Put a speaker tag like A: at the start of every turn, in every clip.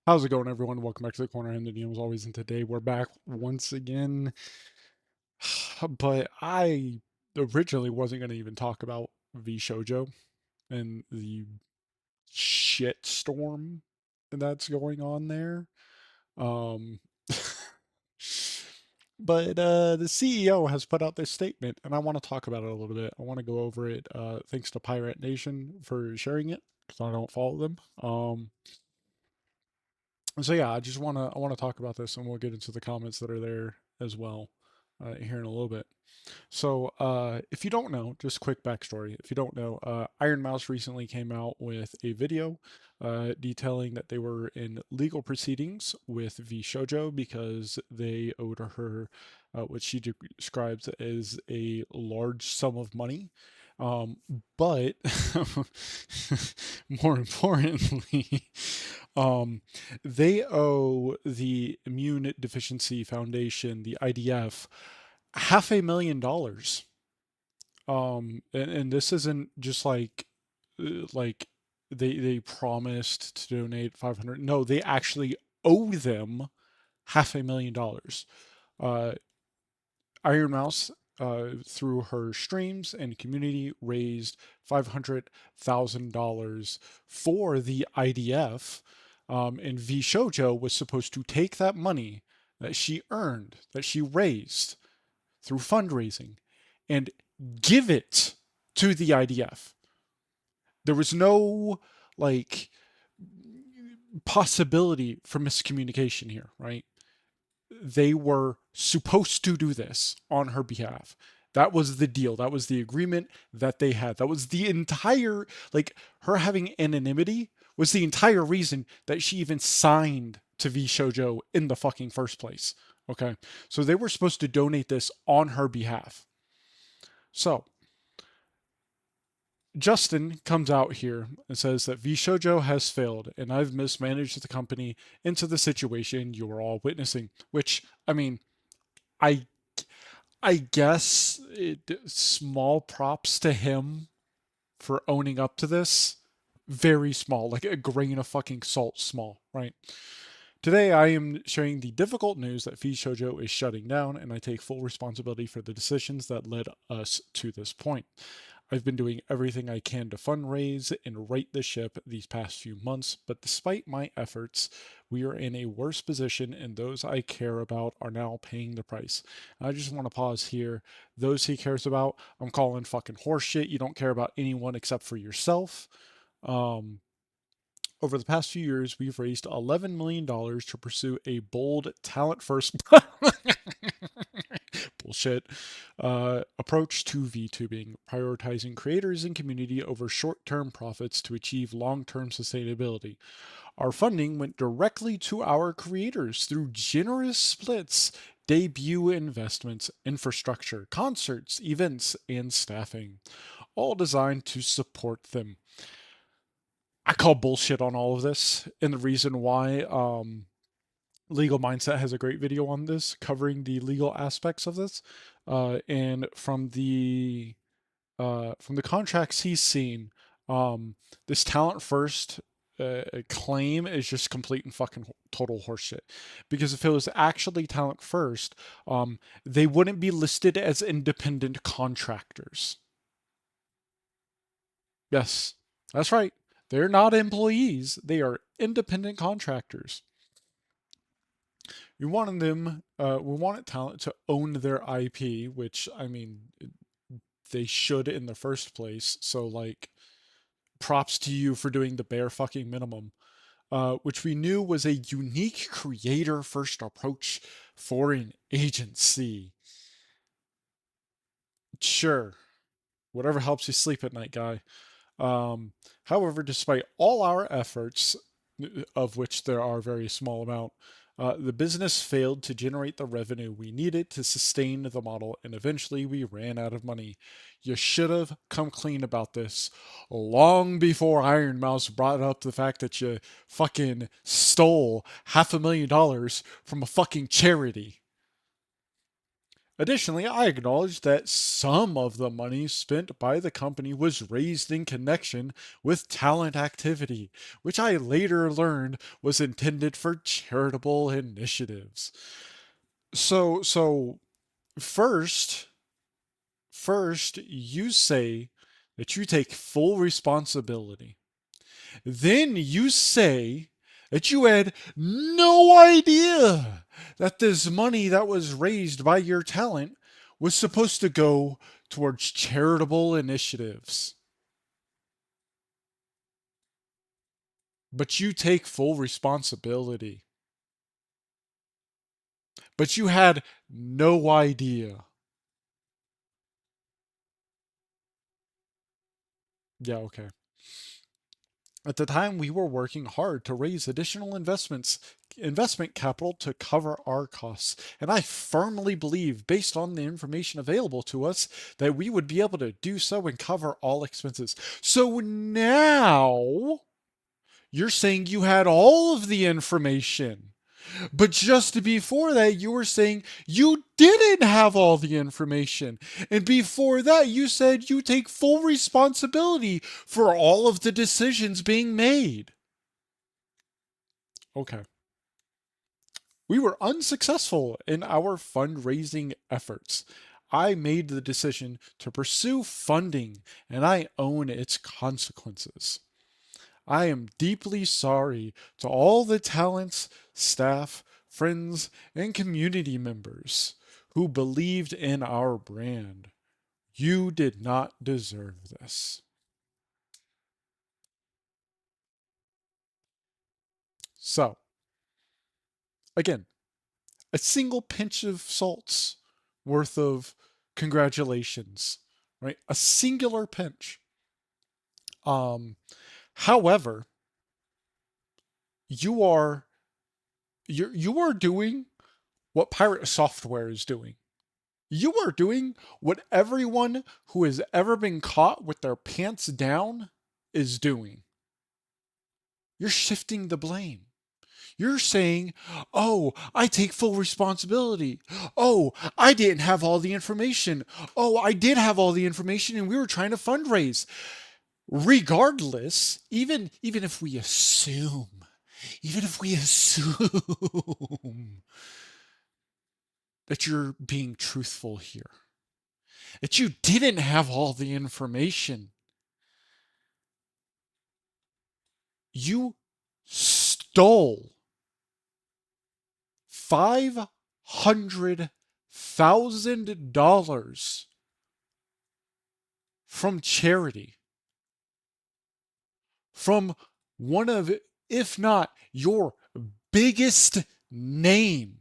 A: How's it going, everyone? Welcome back to the corner. I'm the DM as always, and today we're back once again. But I originally wasn't going to even talk about V Shoujo and the shit storm that's going on there. Um, but the CEO has put out this statement, and I want to talk about it a little bit. I want to go over it. Thanks to Pirate Nation for sharing it, because I don't follow them. So yeah, I wanna talk about this, and we'll get into the comments that are there as well here in a little bit. So if you don't know, just quick backstory. If you don't know, Iron Mouse recently came out with a video detailing that they were in legal proceedings with V Shoujo because they owed her what she describes as a large sum of money. Um, but more importantly, um, they owe the Immune Deficiency Foundation, the IDF, $500,000. And this isn't just like they promised to donate 500. No, they actually owe them $500,000. Uh, Iron Mouse, through her streams and community, raised $500,000 for the IDF. And V Shoujo was supposed to take that money that she earned, that she raised through fundraising, and give it to the IDF. There was no like possibility for miscommunication here, right? They were supposed to do this on her behalf. That was the deal. That was the agreement that they had. That was the entire, like, her having anonymity was the entire reason that she even signed to V Shoujo in the fucking first place. Okay. So they were supposed to donate this on her behalf. So Justin comes out here and says that V Shoujo has failed and I've mismanaged the company into the situation you are all witnessing. Which, I mean, I I guess small props to him for owning up to this. Very small, like a grain of fucking salt small, right? Today I am sharing the difficult news that V Shoujo is shutting down, and I take full responsibility for the decisions that led us to this point. I've been doing everything I can to fundraise and right the ship these past few months, but despite my efforts, we are in a worse position and those I care about are now paying the price. I just want to pause here. Those he cares about, I'm calling fucking horseshit. You don't care about anyone except for yourself. Um, Over the past few years, we've raised $11 million to pursue a bold, talent first bullshit approach to VTubing, prioritizing creators and community over short term profits to achieve long term sustainability. Our funding went directly to our creators through generous splits, debut investments, infrastructure, concerts, events, and staffing, all designed to support them. I call bullshit on all of this, and the reason why Legal Mindset has a great video on this, covering the legal aspects of this, and from the contracts he's seen, this talent first claim is just complete and fucking total horseshit. Because if it was actually talent first, they wouldn't be listed as independent contractors. Yes, that's right. They're not employees, they are independent contractors. We wanted talent to own their IP, which, I mean, they should in the first place. So, like, props to you for doing the bare fucking minimum. Which we knew was a unique creator first approach for an agency. Sure, whatever helps you sleep at night, guy. However, despite all our efforts, of which there are a very small amount, the business failed to generate the revenue we needed to sustain the model, and eventually we ran out of money. You should have come clean about this long before Iron Mouse brought up the fact that you fucking stole $500,000 from a fucking charity. Additionally, I acknowledge that some of the money spent by the company was raised in connection with talent activity, which I later learned was intended for charitable initiatives. So first, first you say that you take full responsibility. Then you say that you had no idea that this money that was raised by your talent was supposed to go towards charitable initiatives. But you take full responsibility. But you had no idea. Yeah, okay. At the time, we were working hard to raise additional investment capital to cover our costs. And I firmly believe, based on the information available to us, that we would be able to do so and cover all expenses. So now you're saying you had all of the information. But just before that, you were saying you didn't have all the information. And before that, you said you take full responsibility for all of the decisions being made. Okay. We were unsuccessful in our fundraising efforts. I made the decision to pursue funding, and I own its consequences. I am deeply sorry to all the talents, staff, friends, and community members who believed in our brand. You did not deserve this. So, again, a single pinch of salt's worth of congratulations, right? A singular pinch. Um, however, you are you are doing what pirate software is doing. You are doing what everyone who has ever been caught with their pants down is doing. You're shifting the blame. You're saying, oh, I take full responsibility. Oh, I didn't have all the information. Oh, I did have all the information and we were trying to fundraise. Regardless, even if we assume, even if we assume that you're being truthful here, that you didn't have all the information, you stole $500,000 from charity, from one of, if not your biggest name.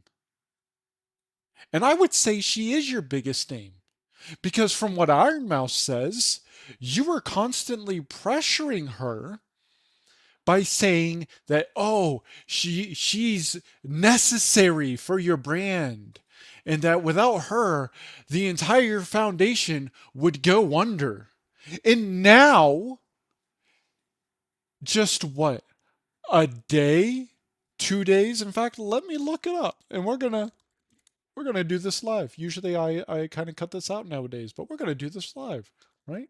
A: And I would say she is your biggest name because from what Iron Mouse says, you were constantly pressuring her by saying that, oh, she's necessary for your brand and that without her the entire foundation would go under. And now, just what, a day, 2 days, in fact, let me look it up and we're gonna do this live. Usually I kind of cut this out nowadays, but we're gonna do this live, right?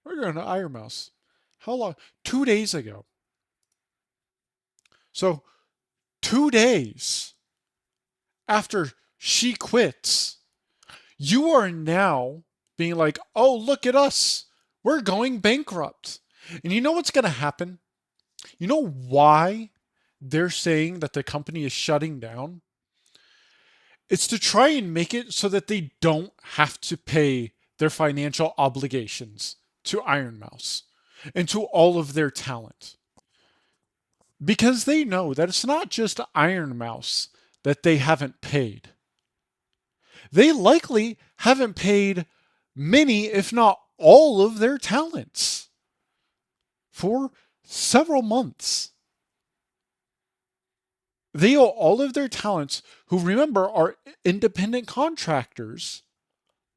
A: We're gonna Iron Mouse. How long? 2 days ago. So 2 days after she quits, you are now being like, oh, look at us. We're going bankrupt. And you know what's going to happen? You know why they're saying that the company is shutting down? It's to try and make it so that they don't have to pay their financial obligations to Iron Mouse and to all of their talent. Because they know that it's not just Iron Mouse that they haven't paid. They likely haven't paid many, if not all, of their talents for several months. They owe all of their talents, who remember are independent contractors,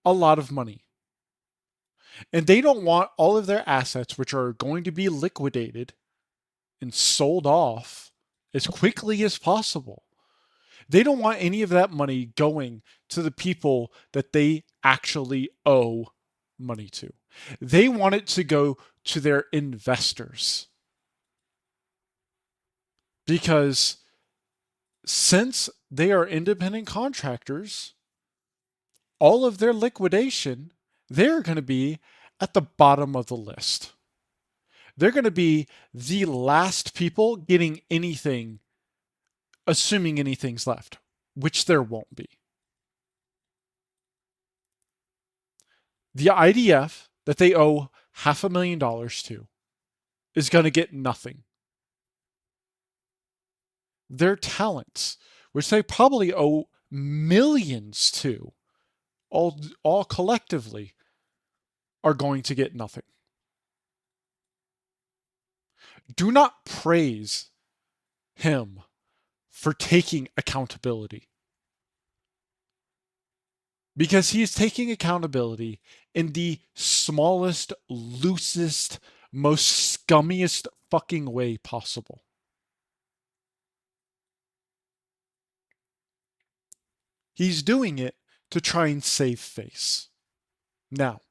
A: a lot of money. And they don't want all of their assets, which are going to be liquidated and sold off as quickly as possible. They don't want any of that money going to the people that they actually owe money to. They want it to go to their investors because since they are independent contractors, all of their liquidation, they're going to be at the bottom of the list. They're going to be the last people getting anything, assuming anything's left, which there won't be. The IDF that they owe $500,000 to is going to get nothing. Their talents, which they probably owe millions to, all collectively, are going to get nothing. Do not praise him for taking accountability because he is taking accountability in the smallest, loosest, most scummiest fucking way possible. He's doing it to try and save face. Now,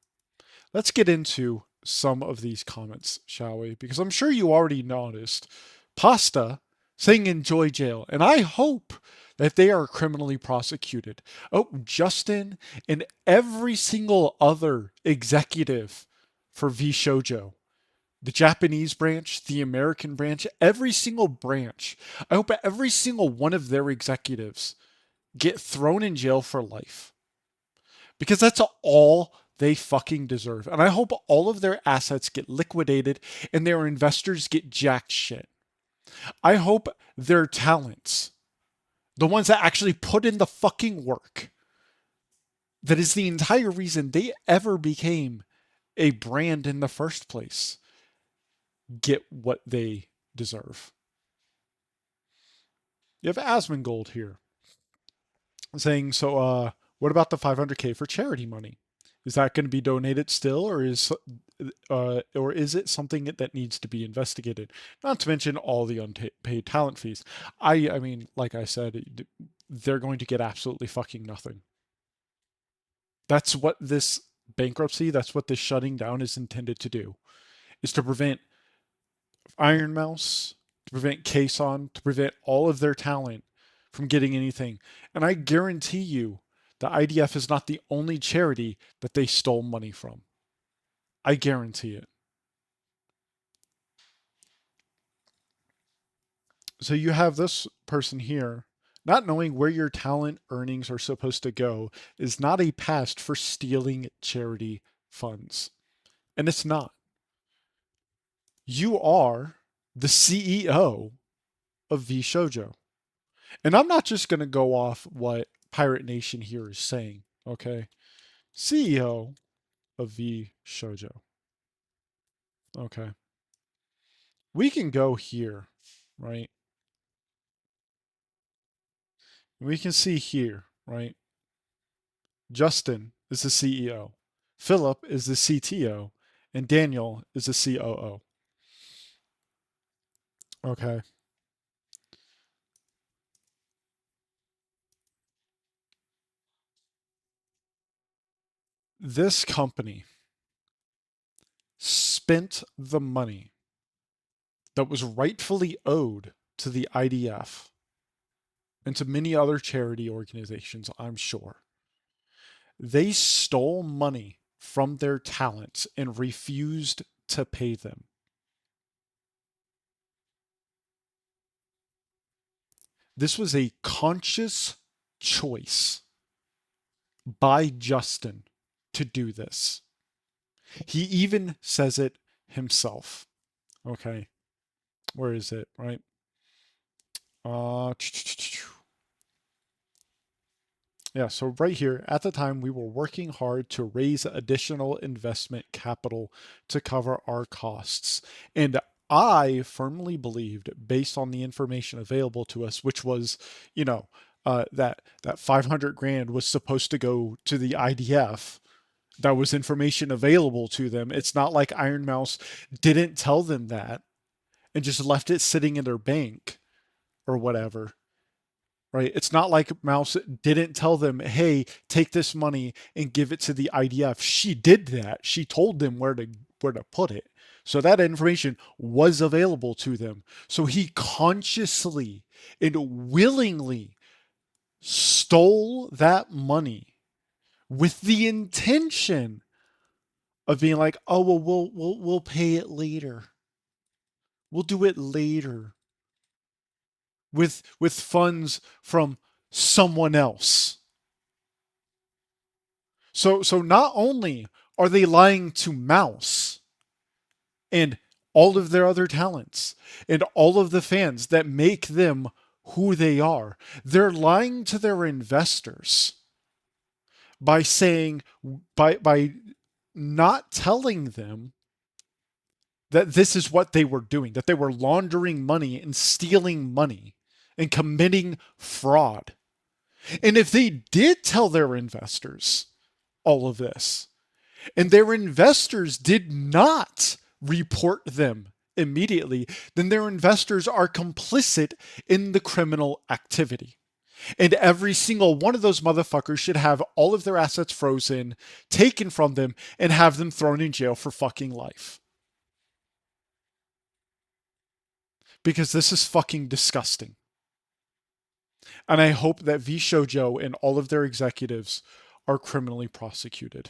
A: let's get into some of these comments, shall we? Because I'm sure you already noticed Pasta saying enjoy jail, and I hope that they are criminally prosecuted. Oh, Justin and every single other executive for V Shoujo, the Japanese branch, the American branch, every single branch. I hope every single one of their executives get thrown in jail for life because that's all they fucking deserve. And I hope all of their assets get liquidated and their investors get jack shit. I hope their talents, the ones that actually put in the fucking work, that is the entire reason they ever became a brand in the first place, get what they deserve. You have Asmongold here saying, so what about the 500K for charity money? Is that going to be donated still, or is it something that needs to be investigated? Not to mention all the unpaid talent fees. I mean, like I said, they're going to get absolutely fucking nothing. That's what this bankruptcy, that's what this shutting down is intended to do, is to prevent Iron Mouse, to prevent Kason, to prevent all of their talent from getting anything. And I guarantee you, the IDF is not the only charity that they stole money from. I guarantee it. So you have this person here. Not knowing where your talent earnings are supposed to go is not a pass for stealing charity funds. And it's not. You are the CEO of V Shoujo. And I'm not just going to go off what Pirate Nation here is saying, okay? CEO of V Shoujo. Okay. We can go here, right? We can see here, right? Justin is the CEO. Philip is the CTO. And Daniel is the COO. Okay. This company spent the money that was rightfully owed to the IDF and to many other charity organizations, I'm sure. They stole money from their talents and refused to pay them. This was a conscious choice by Justin to do this. He even says it himself. Okay. Where is it? Right. Uh, Yeah, so right here, at the time, we were working hard to raise additional investment capital to cover our costs. And I firmly believed, based on the information available to us, which was, that 500 grand was supposed to go to the IDF. That was information available to them. It's not like Iron Mouse didn't tell them that and just left it sitting in their bank or whatever. right? It's not like Mouse didn't tell them, hey, take this money and give it to the IDF. She did that. She told them where to put it. So that information was available to them. So he consciously and willingly stole that money with the intention of being like, oh well, we'll pay it later. We'll do it later with funds from someone else. So not only are they lying to Mouse and all of their other talents and all of the fans that make them who they are, they're lying to their investors by saying by not telling them that this is what they were doing, that they were laundering money and stealing money and committing fraud. And if they did tell their investors all of this, and their investors did not report them immediately, then their investors are complicit in the criminal activity. And every single one of those motherfuckers should have all of their assets frozen, taken from them, and have them thrown in jail for fucking life. Because this is fucking disgusting. And I hope that V Shoujo and all of their executives are criminally prosecuted.